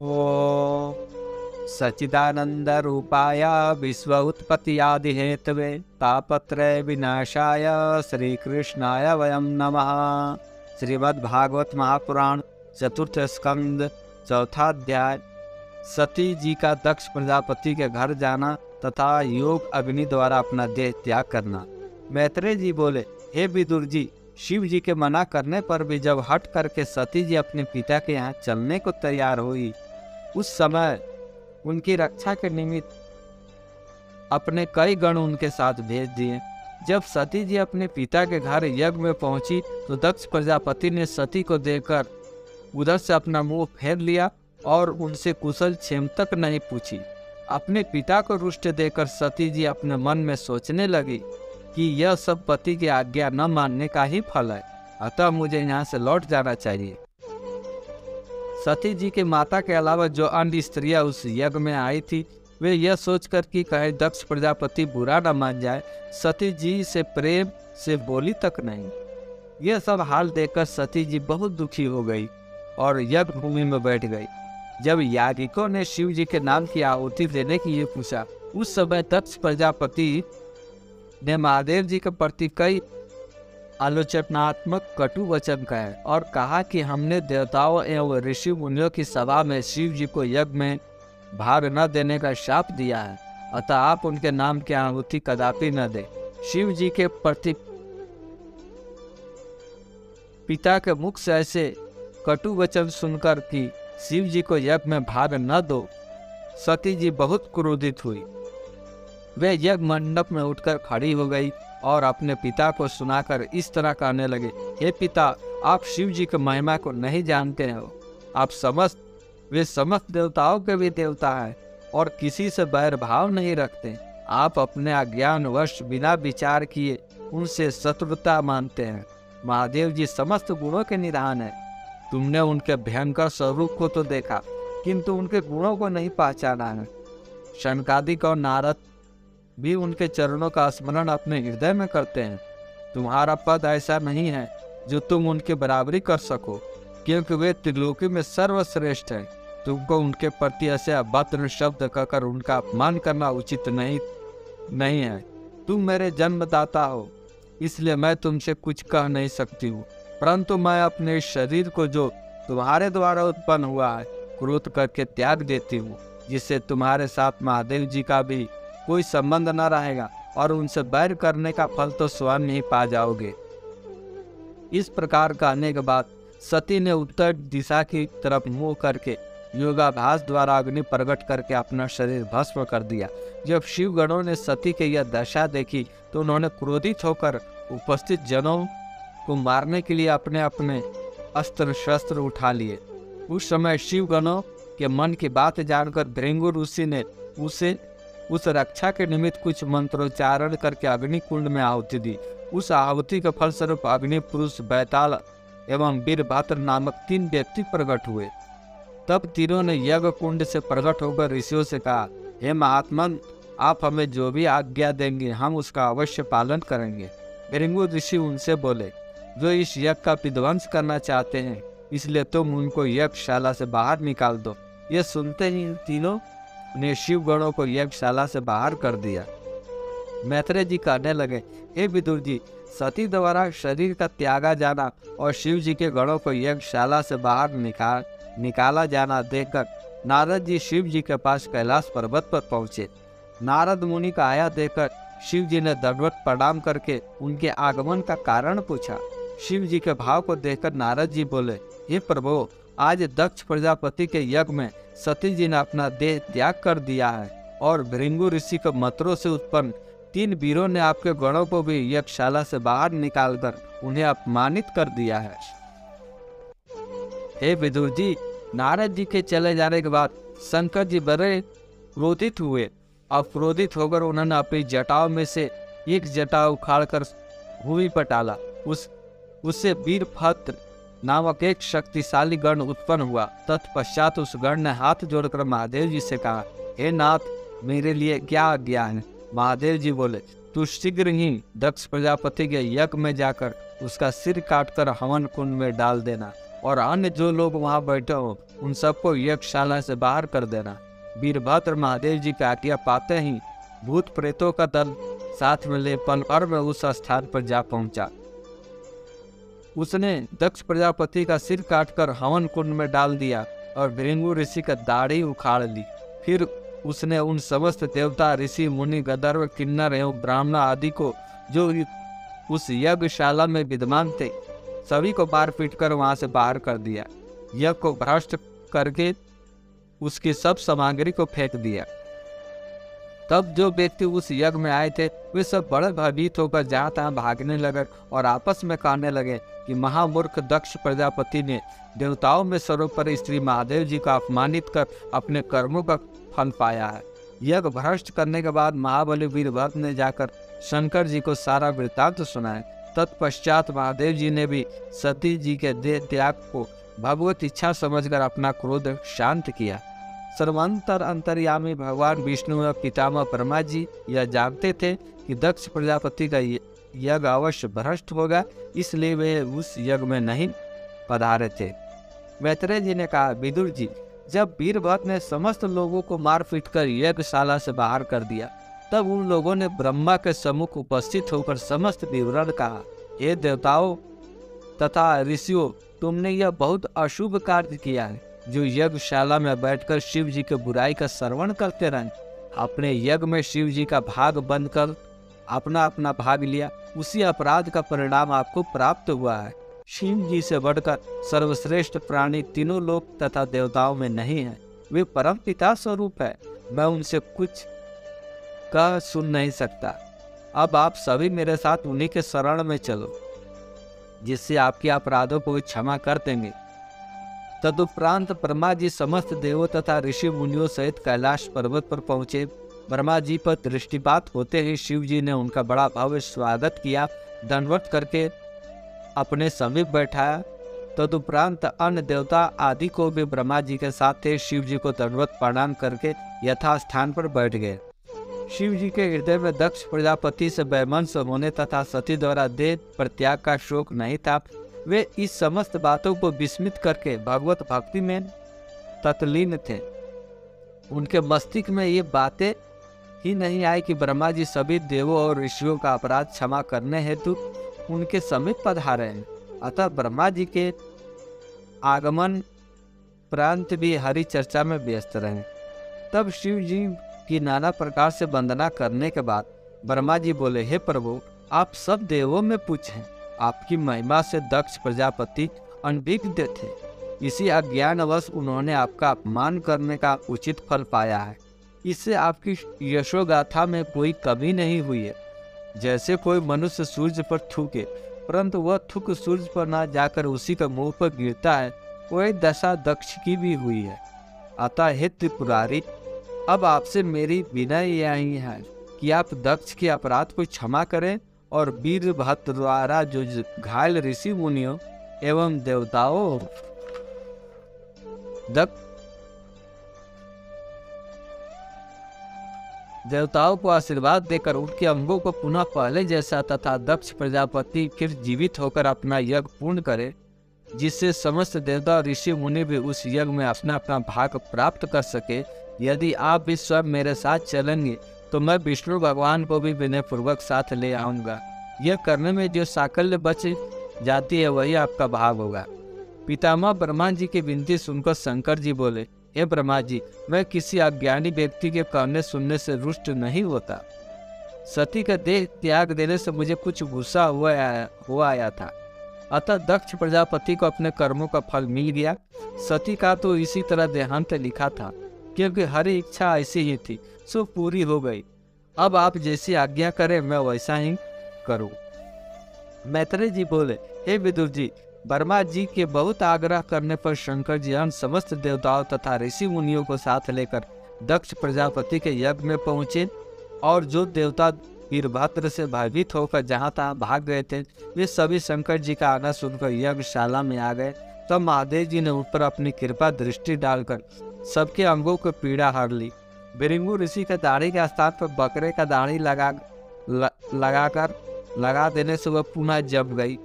ओम सच्चिदानंद रूपाय विश्व उत्पत्ति आदि हेतवे तापत्रय विनाशाय श्री कृष्णाय वयम नमः। श्रीमद् भागवत महापुराण चतुर्थ स्कंद चौथा अध्याय। सती जी का दक्ष प्रजापति के घर जाना तथा योग अग्नि द्वारा अपना देह त्याग करना। मैत्रेय जी बोले, हे विदुर जी, शिव जी के मना करने पर भी जब हट करके सती जी अपने पिता के यहाँ चलने को तैयार हुई, उस समय उनकी रक्षा के निमित्त अपने कई गण उनके साथ भेज दिए। जब सती जी अपने पिता के घर यज्ञ में पहुंची तो दक्ष प्रजापति ने सती को देखकर उधर से अपना मुंह फेर लिया और उनसे कुशल क्षेम तक नहीं पूछी। अपने पिता को रुष्ट देकर सती जी अपने मन में सोचने लगी कि यह सब पति की आज्ञा न मानने का ही फल है, अतः मुझे यहाँ से लौट जाना चाहिए। सती जी के माता के अलावा जो अन्य स्त्रियां उस यज्ञ में आई थी, वे यह सोचकर कि कहीं दक्ष प्रजापति बुरा न मान जाए, सती जी से प्रेम से बोली तक नहीं। यह सब हाल देखकर सती जी बहुत दुखी हो गई और यज्ञ भूमि में बैठ गई। जब याज्ञिकों ने शिव जी के नाम की आहुति देने के लिए पूछा, उस समय दक्ष प्रजापति ने महादेव जी के प्रति कई आलोचनात्मक कटु वचन कहे और कहा कि हमने देवताओं एवं ऋषि मुनियों की सभा में शिव जी को यज्ञ में भाग न देने का शाप दिया है, अतः आप उनके नाम की आहुति कदापि न दें। शिव जी के प्रति पिता के मुख से ऐसे कटु वचन सुनकर कि शिव जी को यज्ञ में भाग न दो, सती जी बहुत क्रोधित हुई। वे यज्ञ मंडप में उठकर खड़ी हो गई और अपने पिता को सुनाकर इस तरह कहने लगे, हे पिता, आप शिव जी की महिमा को नहीं जानते हो। आप वे समस्त देवताओं के भी देवता हैं और किसी से बैर भाव नहीं रखते। आप अपने अज्ञानवश बिना विचार किए उनसे शत्रुता मानते हैं। महादेव जी समस्त गुणों के निधान है। तुमने उनके भयंकर स्वरूप को तो देखा, किंतु उनके गुणों को नहीं पहचाना है। शनकादिक और नारद भी उनके चरणों का स्मरण अपने हृदय में करते हैं। तुम्हारा पद ऐसा नहीं है जो तुम उनके बराबरी कर सको, क्योंकि वे त्रिलोकी में सर्वश्रेष्ठ हैं। तुमको उनके प्रति ऐसे अभद्र शब्द कहकर उनका अपमान करना उचित नहीं है। तुम मेरे जन्मदाता हो, इसलिए मैं तुमसे कुछ कह नहीं सकती हूँ, परंतु मैं अपने शरीर को जो तुम्हारे द्वारा उत्पन्न हुआ है क्रोध करके त्याग देती हूँ, जिससे तुम्हारे साथ महादेव जी का भी कोई संबंध न रहेगा और उनसे बैर करने का फल तो स्वयं ही पा जाओगे। इस प्रकार कहने के बाद सती ने उत्तर दिशा की तरफ मुंह करके योगाभ्यास द्वारा अग्नि प्रकट करके अपना शरीर भस्म कर दिया। जब शिव गणों ने सती की यह दशा देखी तो उन्होंने क्रोधित होकर उपस्थित जनों को मारने के लिए अपने अपने अस्त्र शस्त्र उठा लिए। उस समय शिव गणों के मन की बात जानकर भृंगु ऋषि ने उस रक्षा के निमित्त कुछ मंत्रोच्चारण करके अग्नि कुंड में आहुति दी। उस आहुति के फलस्वरूप अग्नि पुरुष, बैताल एवं वीरभद्र नामक 3 व्यक्ति प्रकट हुए। तब तीनों ने यज्ञ कुंड से प्रकट होकर ऋषियों से कहा, हे महात्मन, आप हमें जो भी आज्ञा देंगे हम उसका अवश्य पालन करेंगे। भृंगु ऋषि उनसे बोले, जो इस यज्ञ का विध्वंस करना चाहते हैं, इसलिए तुम उनको यज्ञशाला से बाहर निकाल दो। यह सुनते ही इन तीनों ने शिव गणों को यज्ञशाला से बाहर कर दिया। मैत्रेय जी कहने लगे, हे विदुर जी, सती द्वारा शरीर का त्यागा जाना और शिव जी के गणों को यज्ञशाला से बाहर निकाला जाना देखकर नारद जी शिव जी के पास कैलाश पर्वत पर पहुंचे। नारद मुनि का आया देखकर शिव जी ने दंडवत प्रणाम करके उनके आगमन का कारण पूछा। शिव जी के भाव को देखकर नारद जी बोले, हे प्रभु, आज दक्ष प्रजापति के यज्ञ में सती जी ने अपना देह त्याग कर दिया है और भृंगु ऋषि के मंत्रों से उत्पन्न 3 वीरों ने आपके गणों को भी यज्ञशाला से बाहर निकालकर उन्हें अपमानित कर दिया है। हे विदुर जी, नारद जी के चले जाने के बाद शंकर जी बड़े क्रोधित हुए और क्रोधित होकर उन्होंने अपनी जटाओं में से एक जटा उखाड़कर भूमि पर डाला। उससे वीरभद्र नामक एक शक्तिशाली गण उत्पन्न हुआ। तत्पश्चात उस गण ने हाथ जोड़कर महादेव जी से कहा, हे नाथ, मेरे लिए क्या आज्ञा है। महादेव जी बोले, तू शीघ्र ही दक्ष प्रजापति के यज्ञ में जाकर उसका सिर काटकर हवन कुंड में डाल देना। और अन्य जो लोग वहां बैठे हो उन सबको यज्ञशाला से बाहर कर देना। वीरभद्र महादेव जी की आज्ञा पाते ही भूत प्रेतों का दल साथ में ले पल भर में उस स्थान पर जा पहुंचा। उसने दक्ष प्रजापति का सिर काटकर हवन कुंड में डाल दिया और भृंगु ऋषि का दाढ़ी उखाड़ ली। फिर उसने उन समस्त देवता, ऋषि, मुनि, गंधर्व, किन्नर एवं ब्राह्मण आदि को जो उस यज्ञशाला में विद्यमान थे सभी को मार पीट कर वहां से बाहर कर दिया। यज्ञ को भ्रष्ट करके उसकी सब सामग्री को फेंक दिया। तब जो व्यक्ति उस यज्ञ में आए थे वे सब बड़े भयभीत होकर जहाँ तहाँ भागने लगे और आपस में कहने लगे कि महामूर्ख दक्ष प्रजापति ने देवताओं में सर्वोपरि श्री महादेव जी को अपमानित कर अपने कर्मों का फल पाया है। यज्ञ भ्रष्ट करने के बाद महाबली वीरभद्र ने जाकर शंकर जी को सारा वृत्तांत सुनाया। तत्पश्चात महादेव जी ने भी सती जी के देह त्याग को भगवत इच्छा समझकर अपना क्रोध शांत किया। सर्वांतर अंतर्यामी भगवान विष्णु व पितामह ब्रह्मा जी यह जानते थे कि दक्ष प्रजापति का यज्ञ अवश्य भ्रष्ट होगा, इसलिए वे उस यज्ञ में नहीं पधारे थे। मैत्रेय जी ने कहा, विदुर जी, जब वीरभद्र ने समस्त लोगों को मार पीट कर यज्ञशाला से बाहर कर दिया तब उन लोगों ने ब्रह्मा के सम्मुख उपस्थित होकर समस्त विवरण कहा। हे देवताओं तथा ऋषियों, तुमने यह बहुत अशुभ कार्य किया है जो यज्ञशाला में बैठकर शिव जी के बुराई का श्रवण करते रहे। अपने यज्ञ में शिव जी का भाग बंद कर अपना अपना भाग लिया, उसी अपराध का परिणाम आपको प्राप्त हुआ है। शिव जी से बढ़कर सर्वश्रेष्ठ प्राणी तीनों लोक तथा देवताओं में नहीं है। वे परम पिता स्वरूप है, मैं उनसे कुछ कह सुन नहीं सकता। अब आप सभी मेरे साथ उन्हीं के शरण में चलो, जिससे आपके अपराधों को क्षमा कर देंगे। तदुपरांत ब्रह्मा जी समस्त देवों तथा ऋषि मुनियों सहित कैलाश पर्वत पर पहुंचे। ब्रह्मा जी पर दृष्टिपात होते ही शिव जी ने उनका बड़ा भव्य स्वागत किया, दंडवत करके अपने समीप बैठाया। तदुपरांत अन्य देवता आदि को भी ब्रह्मा जी के साथ थे शिव जी को दंडवत प्रणाम करके यथास्थान पर बैठ गए। शिव जी के हृदय में दक्ष प्रजापति से वैमनस्य होने तथा सती द्वारा देह परित्याग का शोक नहीं था। वे इस समस्त बातों को विस्मित करके भगवत भक्ति में तत्लीन थे। उनके मस्तिष्क में ये बातें ही नहीं आई कि ब्रह्मा जी सभी देवों और ऋषियों का अपराध क्षमा करने हेतु उनके समीप पधारे हैं। अतः ब्रह्मा जी के आगमन प्रांत भी हरि चर्चा में व्यस्त रहे। तब शिव जी की नाना प्रकार से वंदना करने के बाद ब्रह्मा जी बोले, हे प्रभु, आप सब देवों में पूछें, आपकी महिमा से दक्ष प्रजापति अनभिज्ञ थे। इसी अज्ञानवश उन्होंने आपका अपमान करने का उचित फल पाया है। इससे आपकी यशोगाथा में कोई कमी नहीं हुई है। जैसे कोई मनुष्य सूर्य पर थूके परंतु वह थूक सूर्य पर ना जाकर उसी के मुंह पर गिरता है, वही दशा दक्ष की भी हुई है। अतः हे त्रिपुरारी, अब आपसे मेरी विनय यही है कि आप दक्ष के अपराध को क्षमा करें और वीरभद्र द्वारा जो घायल ऋषि मुनियों एवं देवताओं को आशीर्वाद देकर उनके अंगों को पुनः पहले जैसा तथा दक्ष प्रजापति फिर जीवित होकर अपना यज्ञ पूर्ण करे, जिससे समस्त देवता ऋषि मुनि भी उस यज्ञ में अपना अपना भाग प्राप्त कर सके। यदि आप भी सब मेरे साथ चलेंगे तो मैं विष्णु भगवान को भी विनय पूर्वक साथ ले आऊँगा। यह करने में जो साकल्य बच जाती है वही आपका भाग होगा। पितामह ब्रह्मा जी की विनती सुनकर शंकर जी बोले, हे ब्रह्मा जी, मैं किसी अज्ञानी व्यक्ति के कहने सुनने से रुष्ट नहीं होता। सती का देह त्याग देने से मुझे कुछ गुस्सा हुआ आया था, अतः दक्ष प्रजापति को अपने कर्मों का फल मिल गया। सती का तो इसी तरह देहांत लिखा था, क्योंकि हर इच्छा ऐसी ही थी, सो पूरी हो गई। अब आप जैसी आज्ञा करें मैं वैसा ही करूं। मैत्रेय जी बोले, हे विदुर जी, ब्रह्मा जी के बहुत आग्रह करने पर शंकर जी हम समस्त देवताओं तथा ऋषि मुनियों को साथ लेकर दक्ष प्रजापति के यज्ञ में पहुंचे, और जो देवता वीरभद्र से भयभीत होकर जहाँ तहाँ भाग गए थे वे सभी शंकर जी का आना सुनकर यज्ञशाला में आ गए। तब महादेव जी ने उन पर अपनी कृपा दृष्टि डालकर सबके अंगों को पीड़ा हर ली। भृंगु ऋषि के दाढ़ी के स्थान पर बकरे का दाढ़ी लगा देने से वह पुनः जम गई।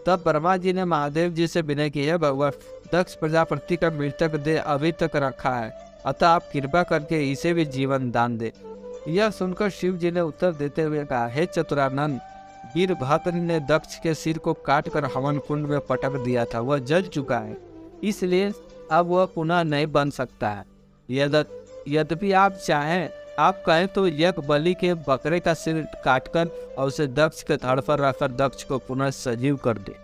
तब ब्रह्मा जी ने महादेव जी से विनय की, है भगवान, दक्ष प्रजापति का मृतक देह अभी तक रखा है, अतः आप कृपा करके इसे भी जीवन दान दे। यह सुनकर शिव जी ने उत्तर देते हुए कहा, हे चतुरानंद, वीरभद्र ने दक्ष के सिर को काटकर हवन कुंड में पटक दिया था, वह जल चुका है, इसलिए अब वह पुनः नहीं बन सकता है। यद्यपि आप चाहें, आप कहें तो यज्ञ बलि के बकरे का सिर काटकर और उसे दक्ष के धड़ पर रखकर दक्ष को पुनः सजीव कर दे।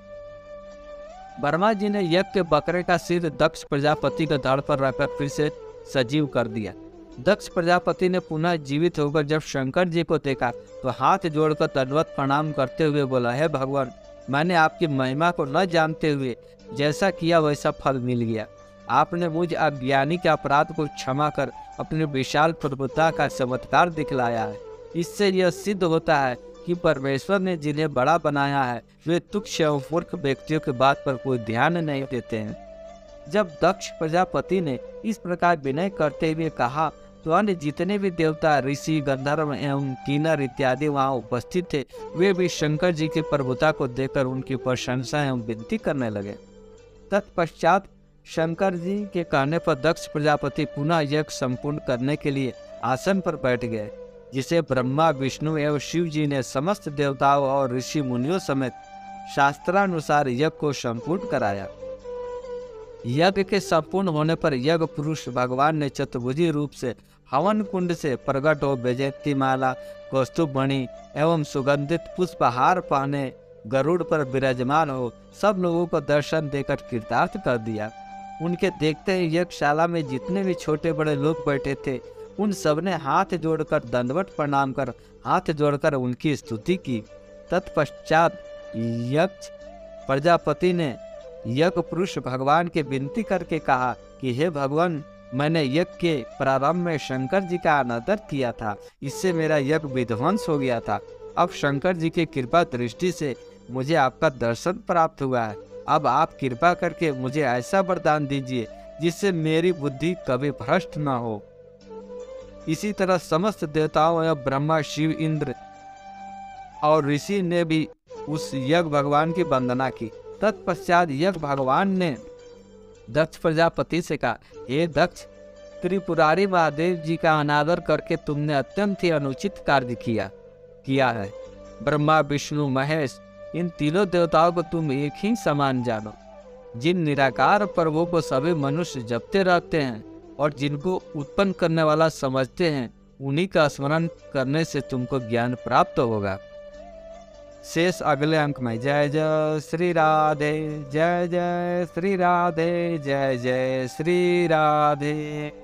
ब्रह्मा जी ने यज्ञ के बकरे का सिर दक्ष प्रजापति के धड़ पर रखकर फिर से सजीव कर दिया। दक्ष प्रजापति ने पुनः जीवित होकर जब शंकर जी को देखा तो हाथ जोड़कर दंडवत प्रणाम करते हुए बोला, हे भगवान, मैंने आपकी महिमा को न जानते हुए जैसा किया वैसा फल मिल गया। आपने मुझ अज्ञानी के अपराध को क्षमा कर अपनी विशाल प्रभुता का चमत्कार दिखलाया है। इससे यह सिद्ध होता है कि परमेश्वर ने जिन्हें बड़ा बनाया है वे तुच्छ एवं मूर्ख व्यक्तियों की बात पर कोई ध्यान नहीं देते हैं। जब दक्ष प्रजापति ने इस प्रकार विनय करते हुए कहा तो अन्य जितने भी देवता, ऋषि, गंधर्व एवं किन्नर इत्यादि वहां उपस्थित थे, वे भी शंकर जी की प्रभुता को देखकर उनकी प्रशंसा एवं विनती करने लगे। तत्पश्चात शंकर जी के कहने पर दक्ष प्रजापति पुनः यज्ञ संपूर्ण करने के लिए आसन पर बैठ गए, जिसे ब्रह्मा, विष्णु एवं शिव जी ने समस्त देवताओं और ऋषि मुनियों समेत शास्त्रानुसार यज्ञ को संपूर्ण कराया। यज्ञ के संपूर्ण होने पर यज्ञ पुरुष भगवान ने चतुर्भुजी रूप से हवन कुंड से प्रकट हो वैजयंती माला, कौस्तुभ मणि एवं सुगंधित पुष्पहार पहने गरुड़ पर विराजमान हो सब लोगों को दर्शन देकर कृतार्थ कर दिया। उनके देखते ही यज्ञशाला में जितने भी छोटे बड़े लोग बैठे थे, उन सब ने हाथ जोड़कर दंडवत प्रणाम कर हाथ जोड़कर उनकी स्तुति की। तत्पश्चात यक्ष प्रजापति ने यज्ञ पुरुष भगवान के विनती करके कहा कि हे भगवान, मैंने यज्ञ के प्रारंभ में शंकर जी का अनादर किया था, इससे मेरा यज्ञ विध्वंस हो गया था। अब शंकर जी की कृपा दृष्टि से मुझे आपका दर्शन प्राप्त हुआ है। अब आप कृपा करके मुझे ऐसा वरदान दीजिए जिससे मेरी बुद्धि कभी भ्रष्ट न हो। इसी तरह समस्त देवताओं एवं ब्रह्मा, शिव, इंद्र और ऋषि ने भी उस यज्ञ भगवान की वंदना की। तत्पश्चात यज्ञ भगवान ने दक्ष प्रजापति से कहा, हे दक्ष, त्रिपुरारी महादेव जी का अनादर करके तुमने अत्यंत ही अनुचित कार्य किया है। ब्रह्मा, विष्णु, महेश, इन तीनों देवताओं को तुम एक ही समान जानो। जिन निराकार प्रभु को सभी मनुष्य जपते रहते हैं और जिनको उत्पन्न करने वाला समझते हैं, उन्हीं का स्मरण करने से तुमको ज्ञान प्राप्त होगा। शेष अगले अंक में। जय जय श्री राधे, जय जय श्री राधे, जय जय श्री राधे।